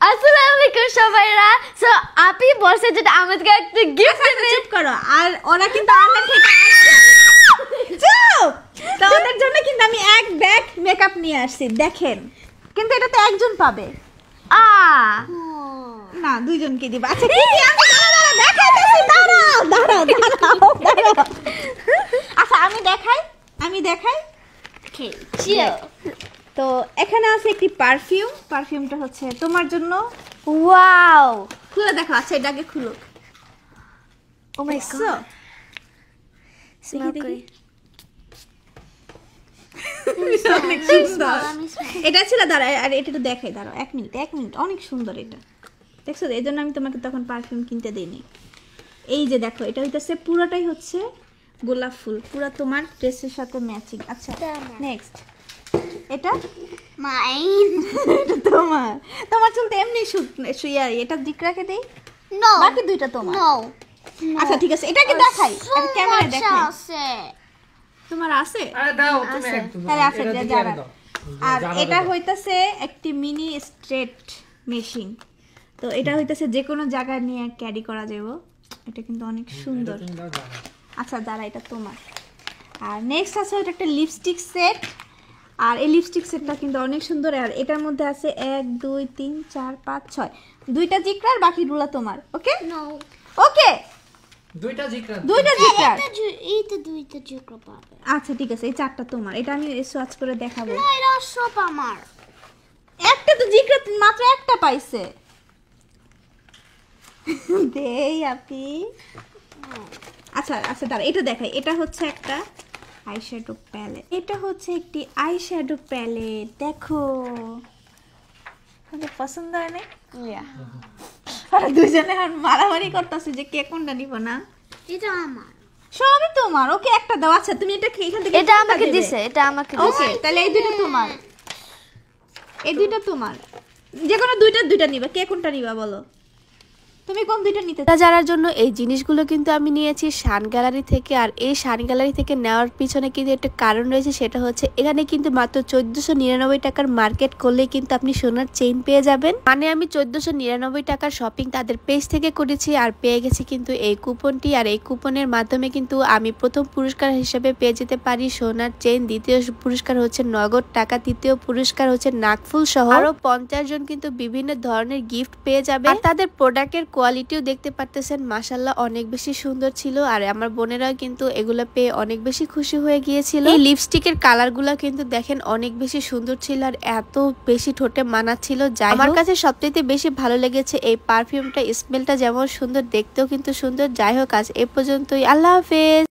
আসসালামু আলাইকুম সবাইরা। সো আপনি বলছে যেটা আমাদেরকে একটা গিফট দিবে। চুপ করো। আর ওরা কিন্তু অনলাইন থেকে চুপ। তো ওদের জন্য কিন্তু আমি এক ব্যাগ মেকআপ নিয়ে আসছি, দেখেন। কিন্তু এটা তো একজন পাবে না, দুইজনকে দিবা। আচ্ছা কি কি আমি দেখাইতেছি, দাঁড়াও। আচ্ছা আমি দেখাই। ওকে চিল। তো এখানে আছে একটি পারফিউমটা হচ্ছে তোমার জন্য। ওয়াও, খুলে দেখো। আচ্ছা এটা আগে খুলো। ও মাই গড, স্মেল দেখি। অনেক সুন্দর। এটা ছিল, দাঁড়া আর এটা একটু দেখাই, দাঁড়াও এক মিনিট। অনেক সুন্দর এটা, দেখছো? এই জন্য আমি তোমাকে তখন পারফিউম কিনতে দিইনি। এই যে দেখো, এটা হইতেছে পুরোটাই হচ্ছে গোলাপ ফুল, পুরো তোমার ড্রেসের সাথে ম্যাচিং। আচ্ছা নেক্সট, এটা মাইন। এটা তোমার চুল তো এমনি শুইয়া, এটা দিক রাখে দেই। নো, বাকি দুইটা তোমার। নো। আচ্ছা ঠিক আছে, এটাকে দেখাই, এটা ক্যামেরায় দেখাই। আছে তোমার আছে? আরে দাও তুমি একদম। তাহলে আছে যারা। আর এটা হইতাছে একটি মিনি স্ট্রেট মেশিন। তো এটা হইতাছে যে কোনো জায়গায় নিয়ে ক্যারি করা যাবে। এটা কিন্তু অনেক সুন্দর। আচ্ছা দাঁড়া, এটা তোমার। আর নেক্সট আছে এটা একটা লিপস্টিক সেট। আর এই লিপস্টিক সেটটা কিন্তু অনেক সুন্দর। আর এটার মধ্যে আছে 1 2 3 4 5 6 দুইটা জিকরার, বাকিগুলো তোমার। ওকে নো, ওকে, দুইটা জিকরা। এইটা দুইটা জিকরা পাবে। আচ্ছা ঠিক আছে, এই চারটা তোমার। এটা আমি সোয়াচ করে দেখাবো। না, এটা সব আমার। একটা তো জিকরা মাত্র একটা পাইছে। দেই আপি। আচ্ছা দাঁড়া, এটা দেখাই। এটা হচ্ছে একটা আইশ্যাডো প্যালেট। এটা হচ্ছে একটি আইশ্যাডো প্যালেট, দেখো। তোমাদের পছন্দ হয় না? ইয়া, আর দুইজনে আর মারামারি করতেছে যে কে কোনটা নিব না। এটা আমার। সবই তোমার। ওকে একটা দাও। আচ্ছা তুমি এটা এখান থেকে এটা আমাকে দিছে, এটা আমাকে দিছে। ওকে, তাহলে এই দুইটা তোমার। এই দুইটা তোমার। যে কোনো দুইটা নিবা। কে কোনটা নিবা বলো? তুমি কোন দুইটা নিতে? যারার জন্য এই জিনিসগুলো কিন্তু আমি নিয়েছি শান গ্যালারি থেকে। আর এই শান গ্যালারি থেকে নেওয়ার পিছনে কিন্তু একটা কারণ রয়েছে, সেটা হচ্ছে এখানে কিন্তু মাত্র 1499 টাকার মার্কেট করলে কিন্তু আপনি সোনার চেইন পেয়ে যাবেন। মানে আমি 1499 টাকার শপিং তাদের পেজ থেকে করেছি আর পেয়ে গেছি কিন্তু এই কুপনটি। আর এই কুপনের মাধ্যমে কিন্তু আমি প্রথম পুরস্কার হিসেবে পেয়ে যেতে পারি সোনার চেইন, দ্বিতীয় পুরস্কার হচ্ছে নগদ টাকা, তৃতীয় পুরস্কার হচ্ছে নাকফুল সহ আরো 50 জন কিন্তু বিভিন্ন ধরনের গিফট পেয়ে যাবে। আর তাদের প্রোডাক্টের কোয়ালিটিও দেখতে পারতেছেন, মাশাআল্লাহ অনেক বেশি সুন্দর ছিল। আর আমার বোনেরাও কিন্তু এগুলো পেয়ে অনেক বেশি খুশি হয়ে গিয়েছিল। এই লিপস্টিকের কালারগুলো কিন্তু দেখেন অনেক বেশি সুন্দর ছিল আর এত বেশি ঠোঁটে মানাচ্ছিল। যাই আমার কাছে সবচেয়ে বেশি ভালো লেগেছে এই পারফিউমটা। স্মেলটা যেমন সুন্দর, দেখতেও কিন্তু সুন্দর। যাই হোক, আজ এ পর্যন্তই। আল্লাহ হাফেজ।